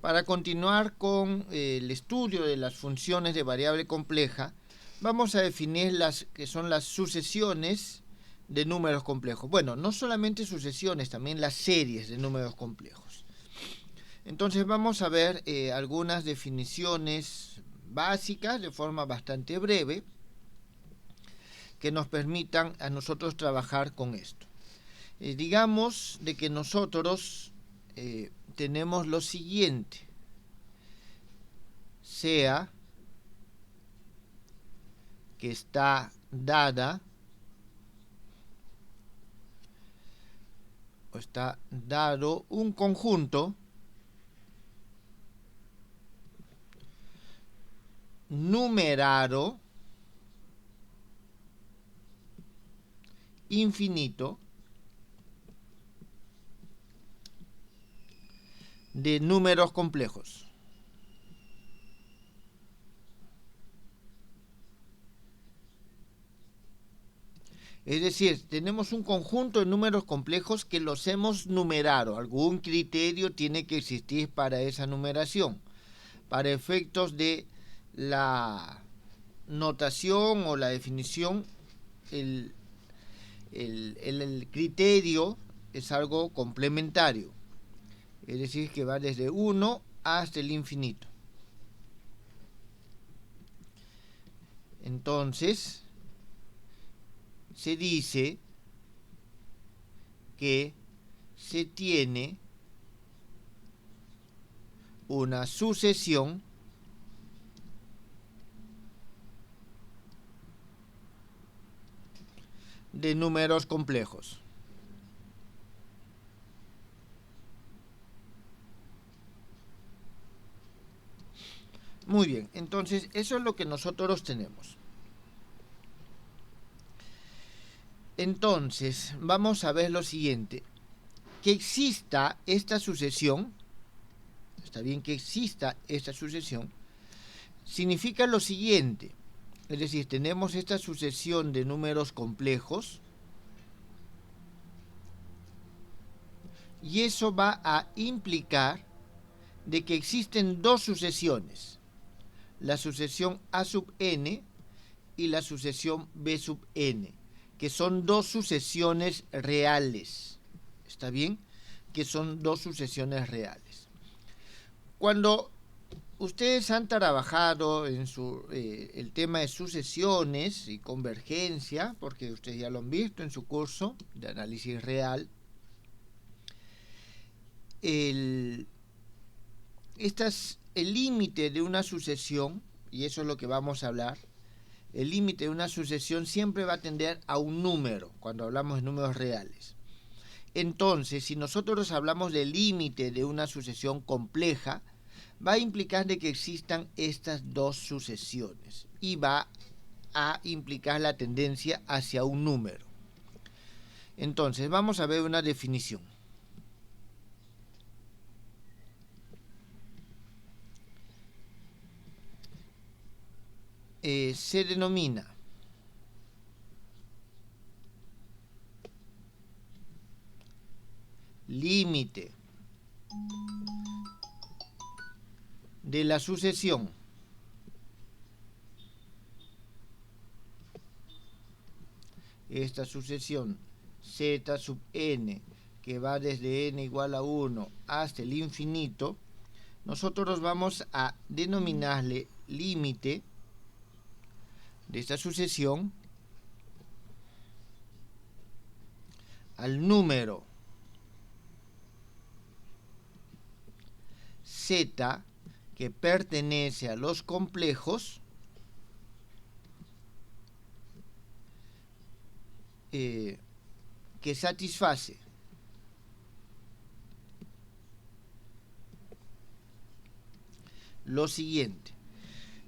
Para continuar con el estudio de las funciones de variable compleja, vamos a definir las que son las sucesiones de números complejos. Bueno, no solamente sucesiones, también las series de números complejos. Entonces vamos a ver algunas definiciones básicas de forma bastante breve que nos permitan a nosotros trabajar con esto. Digamos de que nosotros tenemos lo siguiente: sea que está dada o está dado un conjunto numerado infinito de números complejos. Es decir, tenemos un conjunto de números complejos que los hemos numerado. Algún criterio tiene que existir para esa numeración. Para efectos de la notación o la definición, el criterio es algo complementario. Es decir, que va desde 1 hasta el infinito. Entonces, se dice que se tiene una sucesión de números complejos. Muy bien, entonces eso es lo que nosotros tenemos. Entonces, vamos a ver lo siguiente. Que exista esta sucesión, está bien que exista esta sucesión, significa lo siguiente. Es decir, tenemos esta sucesión de números complejos y eso va a implicar de que existen dos sucesiones, la sucesión A sub n y la sucesión B sub n, que son dos sucesiones reales. ¿Está bien? Que son dos sucesiones reales. Cuando ustedes han trabajado en el tema de sucesiones y convergencia, porque ustedes ya lo han visto en su curso de análisis real, el límite de una sucesión, y eso es lo que vamos a hablar, el límite de una sucesión siempre va a tender a un número, cuando hablamos de números reales. Entonces, si nosotros hablamos del límite de una sucesión compleja, va a implicar de que existan estas dos sucesiones y va a implicar la tendencia hacia un número. Entonces, vamos a ver una definición. Se denomina límite de la sucesión esta sucesión z sub n, que va desde n igual a 1 hasta el infinito, nosotros vamos a denominarle límite de esta sucesión al número z que pertenece a los complejos que satisface lo siguiente: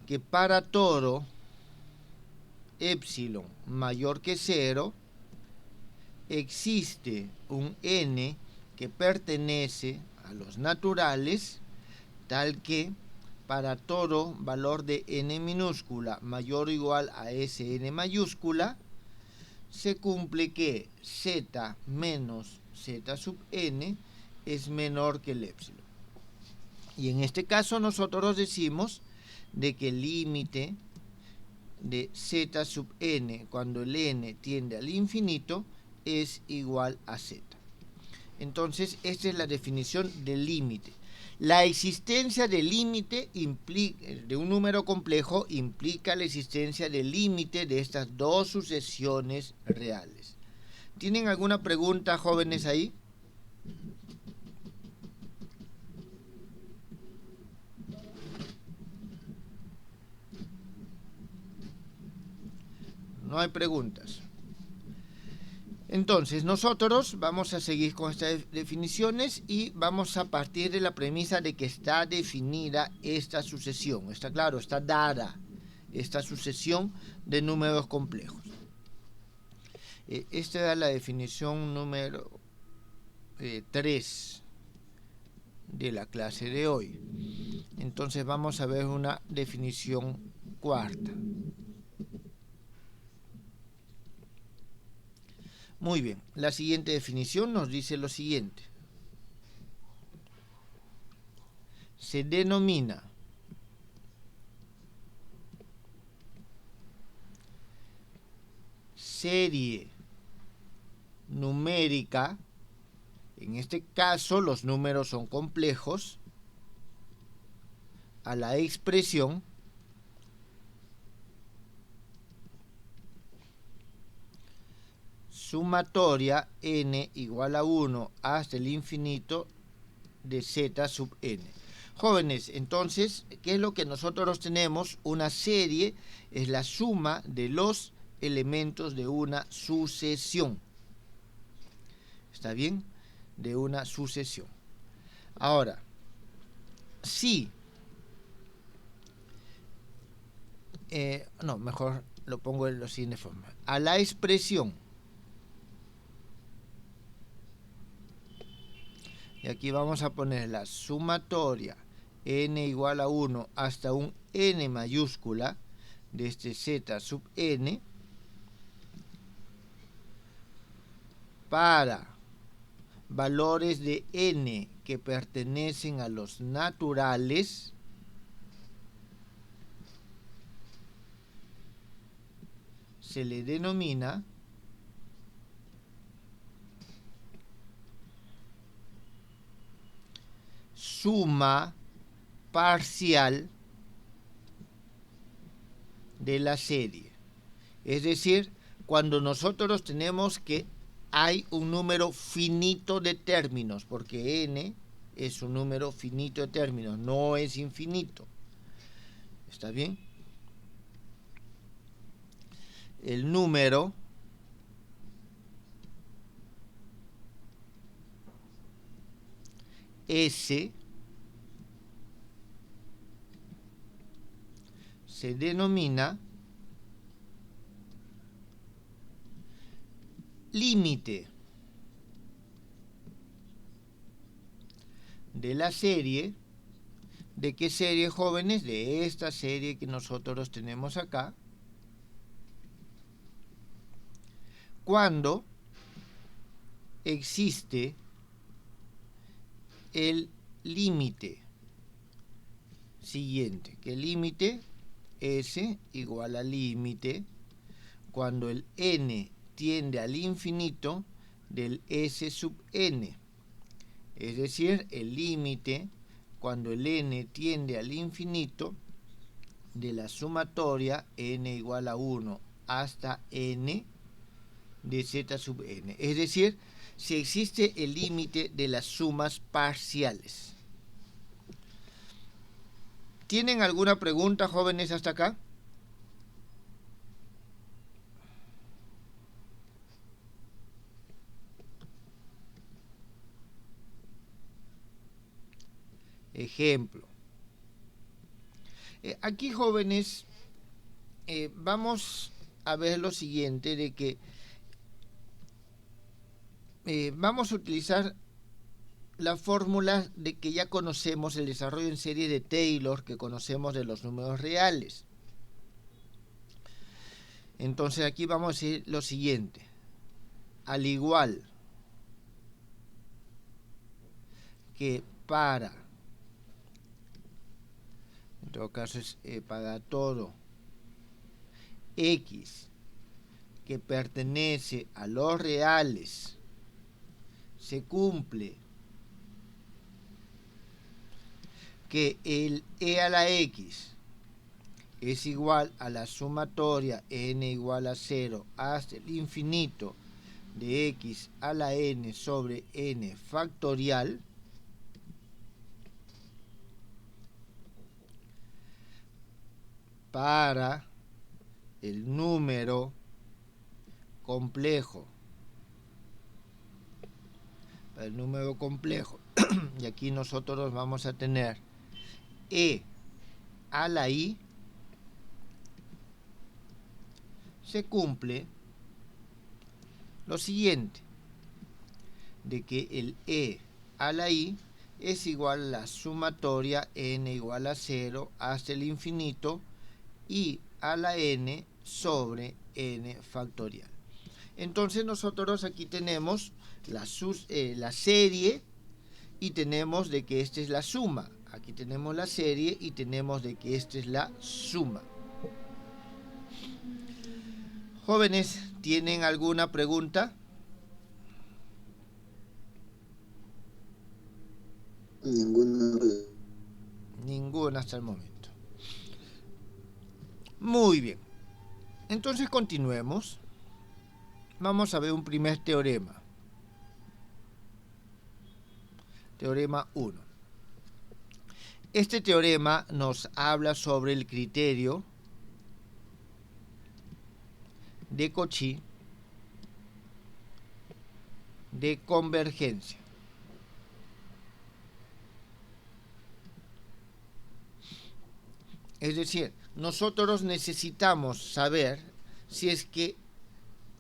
que para todo epsilon mayor que 0 existe un n que pertenece a los naturales, tal que para todo valor de n minúscula mayor o igual a Sn mayúscula, se cumple que z menos z sub n es menor que el epsilon. Y en este caso nosotros decimos de que el límite de z sub n cuando el n tiende al infinito es igual a z. Entonces, esta es la definición del límite. La existencia del límite de un número complejo implica la existencia del límite de estas dos sucesiones reales. ¿Tienen alguna pregunta, jóvenes, ahí? No hay preguntas. Entonces, nosotros vamos a seguir con estas definiciones y vamos a partir de la premisa de que está definida esta sucesión. Está claro, está dada esta sucesión de números complejos. Esta era la definición número 3 de la clase de hoy. Entonces vamos a ver una definición cuarta. Muy bien, la siguiente definición nos dice lo siguiente. Se denomina serie numérica, en este caso los números son complejos, a la expresión sumatoria n igual a 1 hasta el infinito de z sub n. Jóvenes, entonces, ¿qué es lo que nosotros tenemos? Una serie es la suma de los elementos de una sucesión. ¿Está bien? De una sucesión. Ahora, si... no, mejor lo pongo en la siguiente forma. A la expresión, y aquí vamos a poner la sumatoria n igual a 1 hasta un n mayúscula de este z sub n para valores de n que pertenecen a los naturales, se le denomina suma parcial de la serie. Es decir, cuando nosotros tenemos que hay un número finito de términos, porque n es un número finito de términos, no es infinito. ¿Está bien? El número S se denomina límite de la serie. ¿De qué serie, jóvenes? De esta serie que nosotros tenemos acá. Cuando existe el límite siguiente, que el límite S igual a límite cuando el n tiende al infinito del S sub n, es decir, el límite cuando el n tiende al infinito de la sumatoria n igual a 1 hasta n de z sub n, es decir, si existe el límite de las sumas parciales. ¿Tienen alguna pregunta, jóvenes, hasta acá? Ejemplo. Aquí, jóvenes, vamos a ver lo siguiente, de que vamos a utilizar la fórmula de que ya conocemos, el desarrollo en serie de Taylor, que conocemos de los números reales. Entonces aquí vamos a decir lo siguiente. Al igual que para todo caso es para todo X que pertenece a los reales, se cumple que el e a la x es igual a la sumatoria n igual a 0 hasta el infinito de x a la n sobre n factorial, para el número complejo, y aquí nosotros vamos a tener e a la i, se cumple lo siguiente, de que el e a la i es igual a la sumatoria n igual a 0 hasta el infinito i a la n sobre n factorial. Entonces nosotros aquí tenemos la serie y tenemos de que esta es la suma. Aquí tenemos la serie y tenemos de que esta es la suma. Jóvenes, ¿tienen alguna pregunta? Ninguna hasta el momento. Muy bien. Entonces continuemos. Vamos a ver un primer teorema. Teorema 1. Este teorema nos habla sobre el criterio de Cauchy de convergencia. Es decir, nosotros necesitamos saber si es que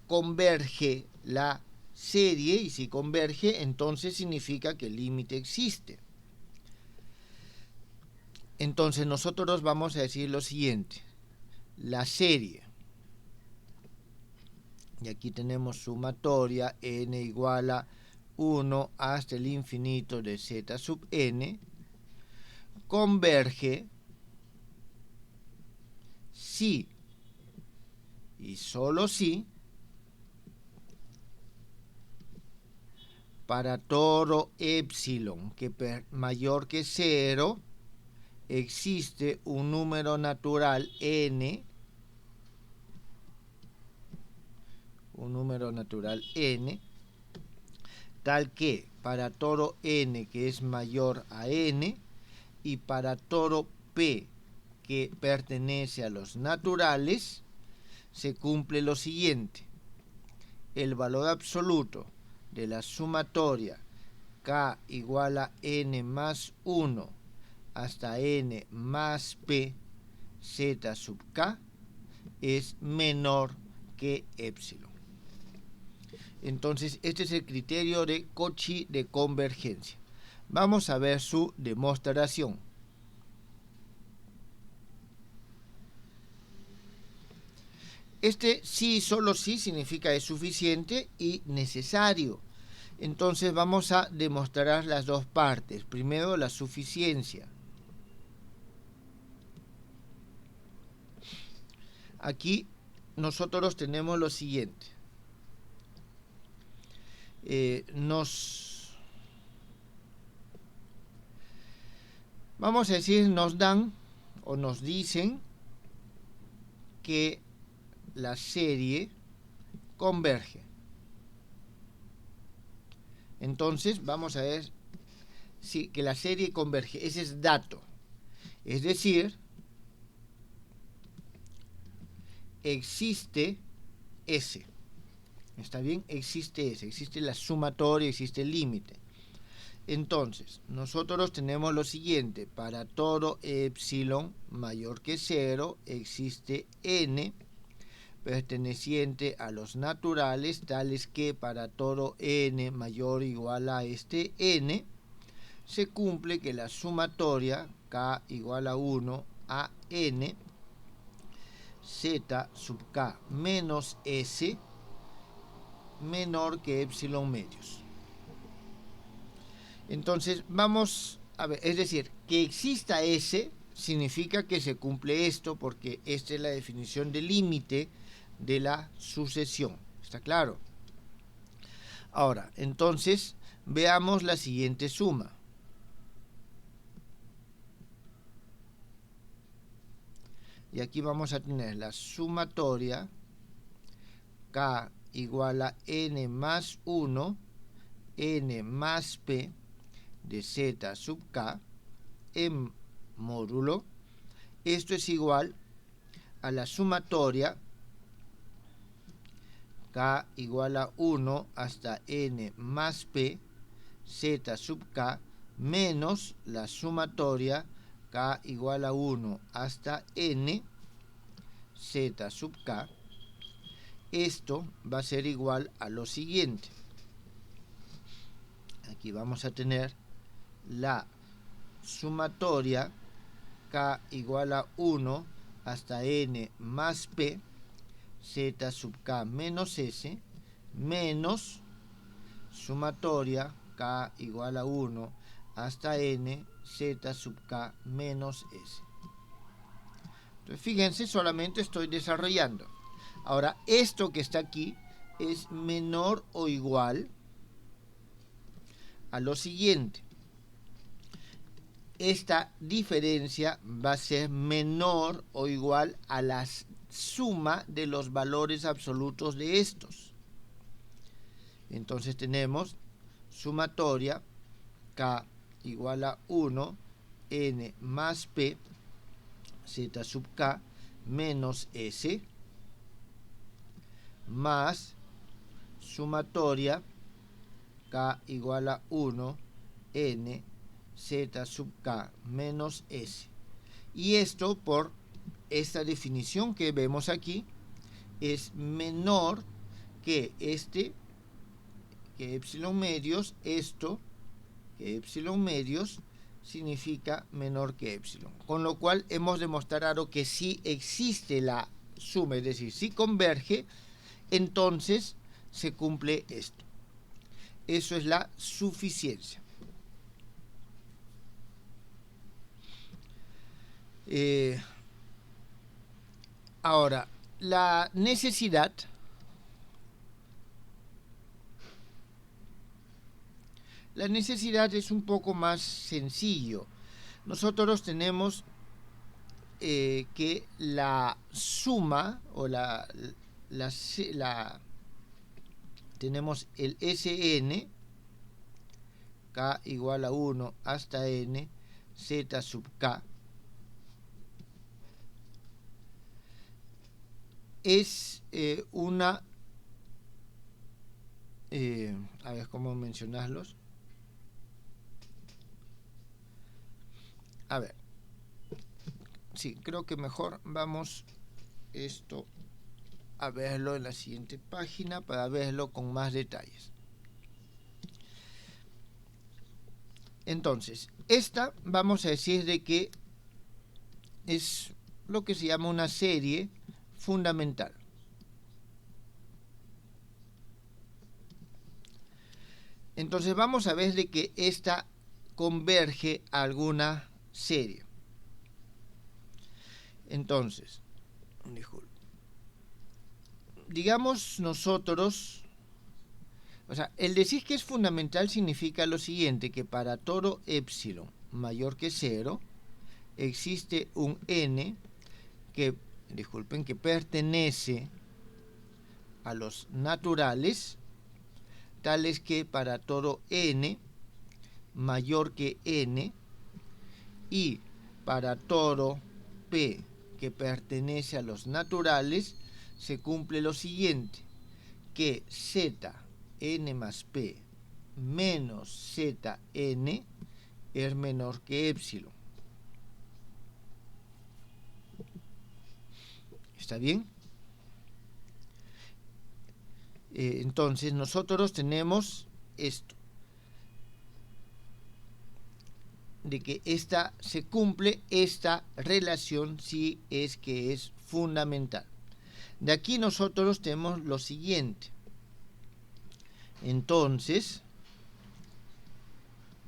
converge la serie, y si converge, entonces significa que el límite existe. Entonces nosotros vamos a decir lo siguiente: la serie, y aquí tenemos sumatoria n igual a 1 hasta el infinito de z sub n, converge si y solo si para todo epsilon que mayor que 0 existe un número natural n, tal que para todo n que es mayor a n y para todo p que pertenece a los naturales, se cumple lo siguiente: el valor absoluto de la sumatoria k igual a n más 1 hasta n más p z sub k es menor que epsilon. Entonces, este es el criterio de Cauchy de convergencia. Vamos a ver su demostración. Este sí, solo sí, significa es suficiente y necesario. Entonces vamos a demostrar las dos partes. Primero, la suficiencia. Aquí nosotros tenemos lo siguiente. Vamos a decir, nos dan o nos dicen que la serie converge. Entonces vamos a ver si que la serie converge. Ese es dato. Es decir, existe S. ¿Está bien? Existe S. Existe la sumatoria, existe el límite. Entonces, nosotros tenemos lo siguiente: para todo epsilon mayor que 0 existe n perteneciente a los naturales, tales que para todo n mayor o igual a este n, se cumple que la sumatoria k igual a 1 a n z sub k menos s menor que epsilon medios. Entonces vamos a ver, es decir, que exista S significa que se cumple esto porque esta es la definición de límite de la sucesión. ¿Está claro? Ahora, entonces, veamos la siguiente suma. Y aquí vamos a tener la sumatoria K igual a n más 1, n más p de z sub k en módulo. Esto es igual a la sumatoria K igual a 1 hasta n más p z sub k menos la sumatoria K igual a 1 hasta n z sub k. Esto va a ser igual a lo siguiente. Aquí vamos a tener la sumatoria K igual a 1 hasta n más p z sub k menos s menos sumatoria K igual a 1 hasta n z sub k menos s. Entonces, fíjense, solamente estoy desarrollando. Ahora, esto que está aquí es menor o igual a lo siguiente. Esta diferencia va a ser menor o igual a la suma de los valores absolutos de estos. Entonces tenemos sumatoria K igual a 1 n más p z sub k menos s más sumatoria K igual a 1 n z sub k menos s. Y esto, por esta definición que vemos aquí, es menor que que epsilon medios. Esto, que epsilon medios, significa menor que epsilon. Con lo cual hemos demostrado que si existe la suma, es decir, si converge, entonces se cumple esto. Eso es la suficiencia. Ahora, la necesidad es un poco más sencillo. Nosotros tenemos que la suma o tenemos el Sn, K igual a 1 hasta n, z sub k, es una... a ver cómo mencionarlos. A ver. Sí, creo que mejor vamos esto a verlo en la siguiente página para verlo con más detalles. Entonces, esta vamos a decir de que es lo que se llama una serie fundamental. Entonces vamos a ver de que esta converge a alguna serie. Entonces, digamos nosotros, o sea, el decir que es fundamental significa lo siguiente, que para todo epsilon mayor que 0 existe un n que, que pertenece a los naturales, tales que para todo n mayor que n y para todo p que pertenece a los naturales se cumple lo siguiente, que z n más p menos zn es menor que epsilon. ¿Está bien? Entonces nosotros tenemos esto, de que se cumple esta relación si es que es fundamental. De aquí nosotros tenemos lo siguiente. Entonces,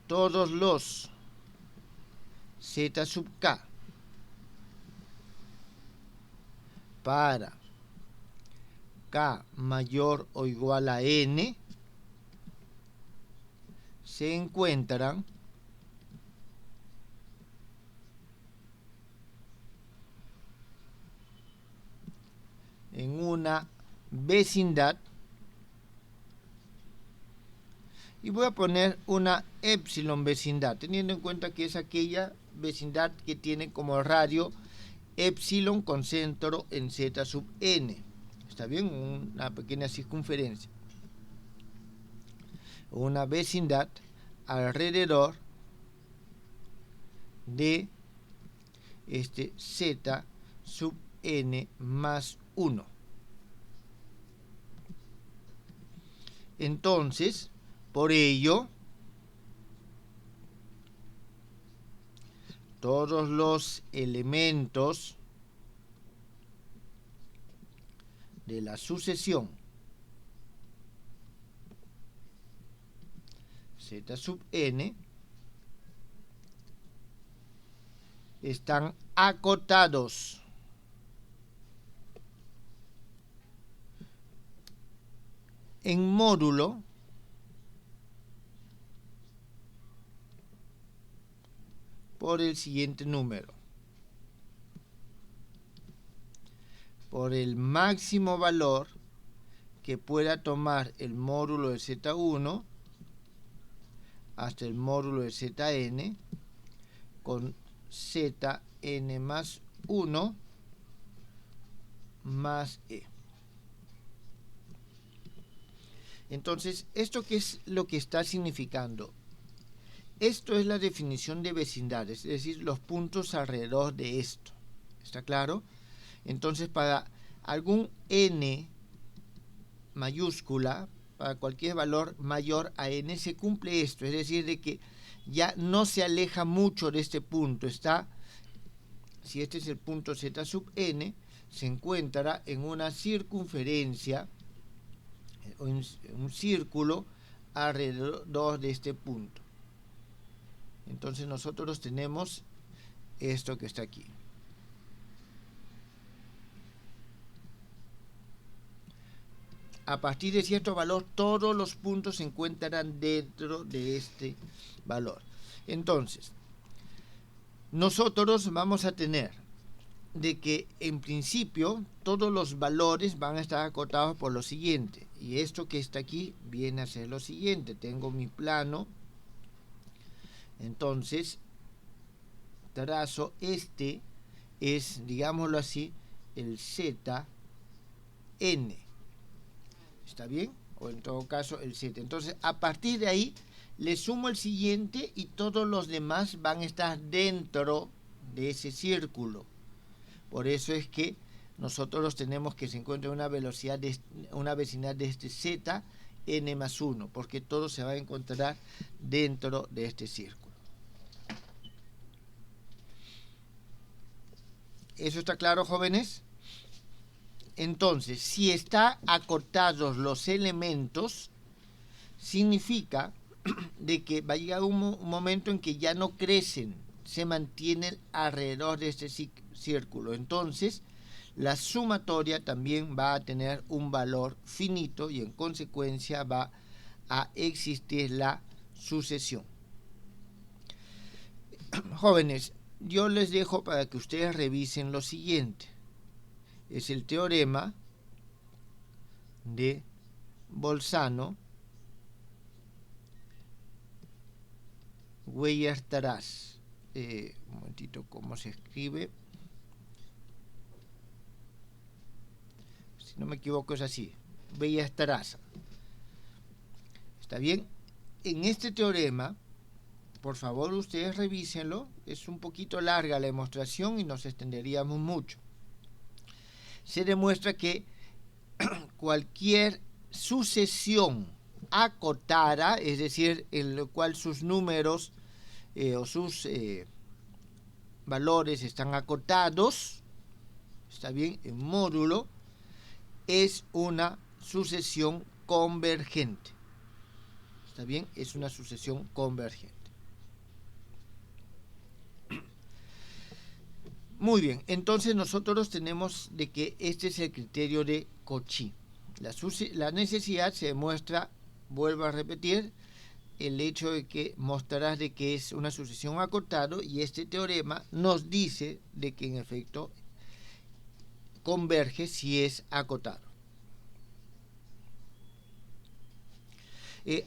todos los z sub k para K mayor o igual a N se encuentran en una vecindad, y voy a poner una épsilon vecindad, teniendo en cuenta que es aquella vecindad que tiene como radio épsilon con centro en Z sub n. ¿Está bien? Una pequeña circunferencia. Una vecindad alrededor de este Z sub n más 1. Entonces, por ello, todos los elementos de la sucesión Z sub n están acotados en módulo por el siguiente número. Por el máximo valor que pueda tomar el módulo de Z1 hasta el módulo de Zn con Zn más 1 más E. Entonces, ¿esto qué es lo que está significando? Esto es la definición de vecindades, es decir, los puntos alrededor de esto. ¿Está claro? Entonces, para algún n mayúscula, para cualquier valor mayor a n, se cumple esto, es decir, de que ya no se aleja mucho de este punto. Está, si este es el punto Z sub n, se encuentra en una circunferencia, un círculo alrededor de este punto. Entonces nosotros tenemos esto que está aquí. A partir de cierto valor, todos los puntos se encuentran dentro de este valor. Entonces, nosotros vamos a tener de que en principio todos los valores van a estar acotados por lo siguiente. Y esto que está aquí viene a ser lo siguiente. Tengo mi plano. Entonces, trazo este es, digámoslo así, el ZN. ¿Está bien? O en todo caso el 7. Entonces, a partir de ahí, le sumo el siguiente y todos los demás van a estar dentro de ese círculo. Por eso es que nosotros tenemos que se encuentre una velocidad de una vecindad de este Z n más 1, porque todo se va a encontrar dentro de este círculo. ¿Eso está claro, jóvenes? Entonces, si están acotados los elementos, significa de que va a llegar un momento en que ya no crecen, se mantienen alrededor de este círculo. Entonces, la sumatoria también va a tener un valor finito y en consecuencia va a existir la sucesión. Jóvenes, yo les dejo para que ustedes revisen lo siguiente. Es el teorema de Bolzano, Weierstrass. Un momentito, ¿cómo se escribe? Si no me equivoco es así, Weierstrass. ¿Está bien? En este teorema, por favor ustedes revísenlo, es un poquito larga la demostración y nos extenderíamos mucho. Se demuestra que cualquier sucesión acotada, es decir, en lo cual sus números o sus valores están acotados, está bien, en módulo, es una sucesión convergente. ¿Está bien? Es una sucesión convergente. Muy bien, entonces nosotros tenemos de que este es el criterio de Cauchy. La necesidad se demuestra, vuelvo a repetir, el hecho de que mostrarás de que es una sucesión acotado, y este teorema nos dice de que en efecto converge si es acotado.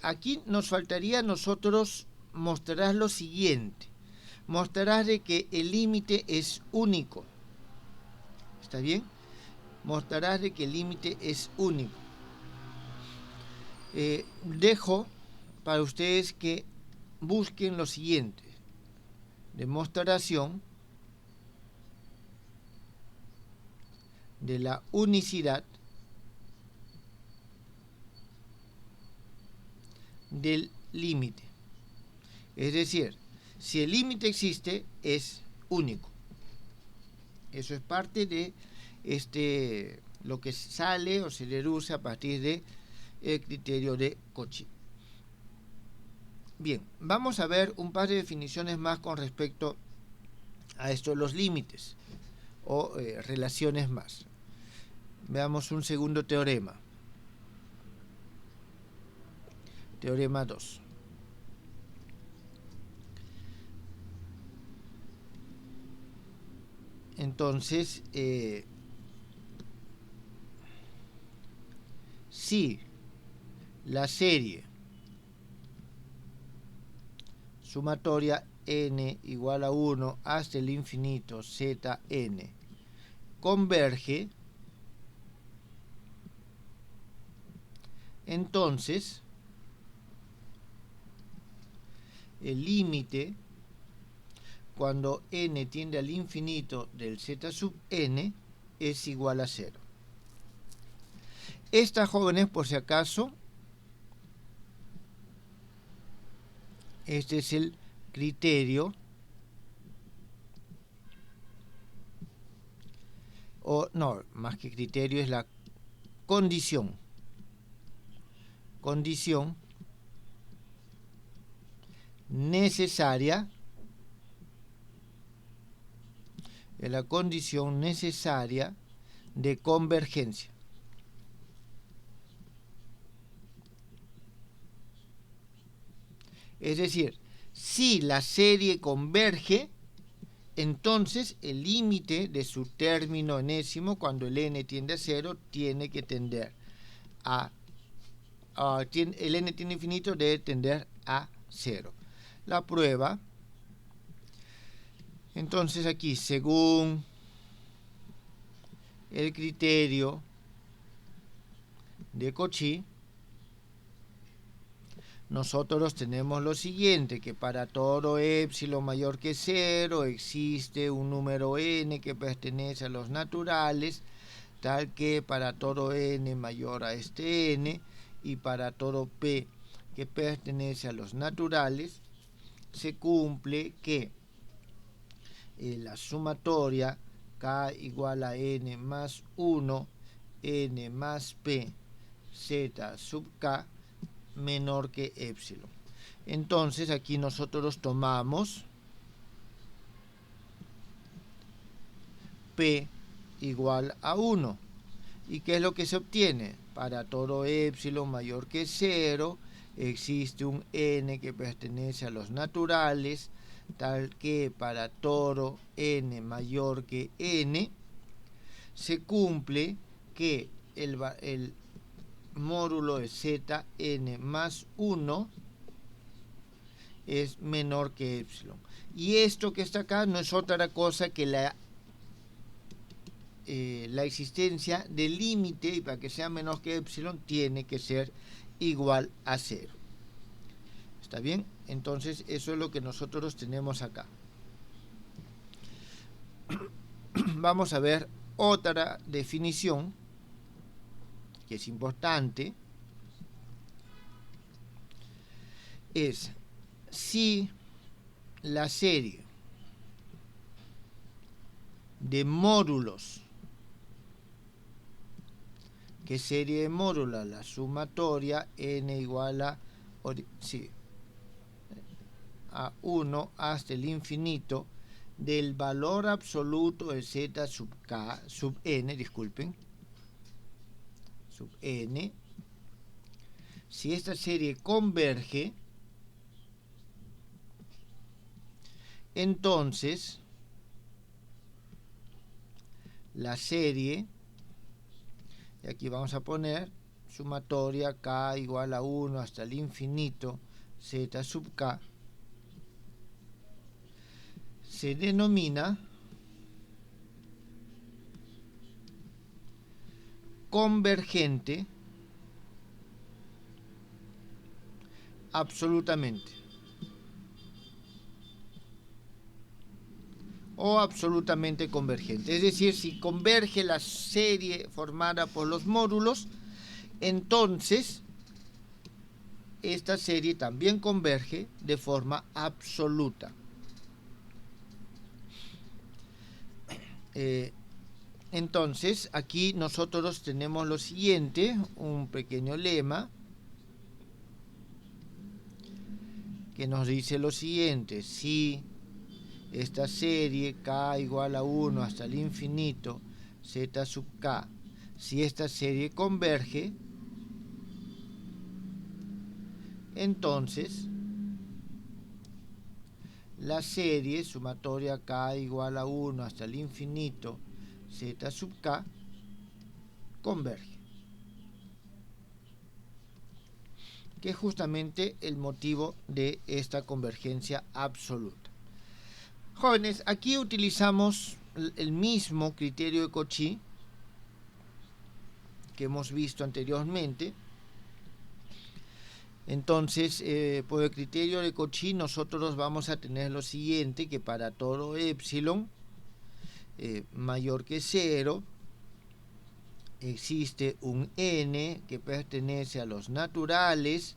Aquí nos faltaría a nosotros mostrarás lo siguiente. Mostrarás de que el límite es único. ¿Está bien? Mostrarás de que el límite es único. Dejo para ustedes que busquen lo siguiente. Demostración de la unicidad del límite. Es decir, si el límite existe, es único. Eso es parte de lo que sale o se deduce a partir de el criterio de Cauchy. Bien, vamos a ver un par de definiciones más con respecto a esto de los límites o relaciones más. Veamos un segundo teorema. Teorema 2. Entonces, si la serie sumatoria n igual a 1 hasta el infinito zn converge, entonces el límite cuando n tiende al infinito del z sub n es igual a 0. Estas jóvenes, por si acaso, este es el criterio, o no, más que criterio es la condición necesaria, es la condición necesaria de convergencia. Es decir, si la serie converge, entonces el límite de su término enésimo, cuando el n tiende a 0, tiene que tender el n tiende a infinito, debe tender a 0. La prueba, entonces aquí, según el criterio de Cauchy, nosotros tenemos lo siguiente, que para todo épsilon mayor que 0 existe un número n que pertenece a los naturales, tal que para todo n mayor a este n y para todo p que pertenece a los naturales, se cumple que la sumatoria k igual a n más 1, n más p, z sub k, menor que épsilon. Entonces aquí nosotros tomamos p igual a 1. ¿Y qué es lo que se obtiene? Para todo épsilon mayor que 0 existe un n que pertenece a los naturales, tal que para todo n mayor que n se cumple que el módulo de zn más 1 es menor que épsilon. Y esto que está acá no es otra cosa que la existencia del límite, y para que sea menor que épsilon tiene que ser igual a 0. ¿Está bien? Entonces eso es lo que nosotros tenemos acá. Vamos a ver otra definición que es importante. Es si la serie de módulos, ¿qué serie de módulos? La sumatoria n igual a 1 hasta el infinito del valor absoluto de z sub k, sub n, disculpen, sub n, si esta serie converge, entonces la serie, y aquí vamos a poner sumatoria k igual a 1 hasta el infinito z sub k, se denomina convergente absolutamente o absolutamente convergente. Es decir, si converge la serie formada por los módulos, entonces esta serie también converge de forma absoluta. Entonces, aquí nosotros tenemos lo siguiente, un pequeño lema que nos dice lo siguiente: si esta serie k igual a 1 hasta el infinito z sub k, si esta serie converge, entonces la serie sumatoria k igual a 1 hasta el infinito z sub k converge, que es justamente el motivo de esta convergencia absoluta. Jóvenes, aquí utilizamos el mismo criterio de Cauchy que hemos visto anteriormente. Entonces, por el criterio de Cauchy nosotros vamos a tener lo siguiente, que para todo epsilon mayor que 0 existe un n que pertenece a los naturales,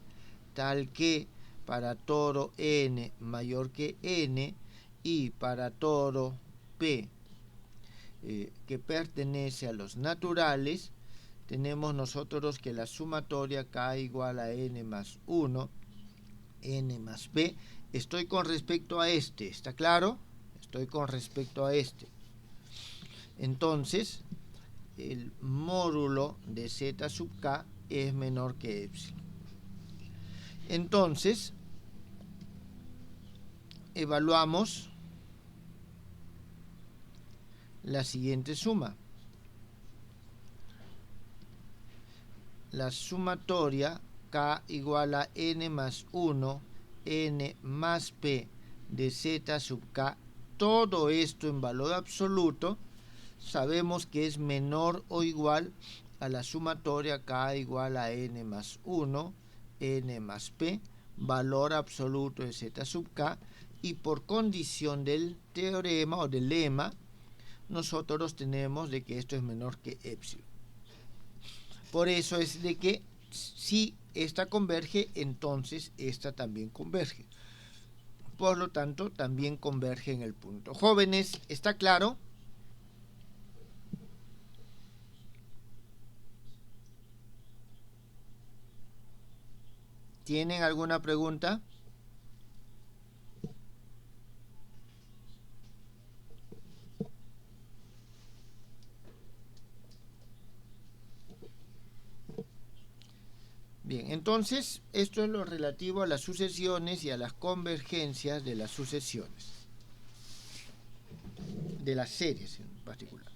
tal que para todo n mayor que n, y para todo p que pertenece a los naturales, tenemos nosotros que la sumatoria k igual a n más 1, n más p. Estoy con respecto a este, ¿está claro? Estoy con respecto a este. Entonces, el módulo de z sub k es menor que epsilon. Entonces, evaluamos la siguiente suma. La sumatoria k igual a n más 1, n más p de z sub k, todo esto en valor absoluto, sabemos que es menor o igual a la sumatoria k igual a n más 1, n más p, valor absoluto de z sub k, y por condición del teorema o del lema, nosotros tenemos de que esto es menor que epsilon. Por eso es de que si esta converge, entonces esta también converge. Por lo tanto, también converge en el punto. Jóvenes, ¿está claro? ¿Tienen alguna pregunta? Bien, entonces esto es lo relativo a las sucesiones y a las convergencias de las sucesiones, de las series en particular.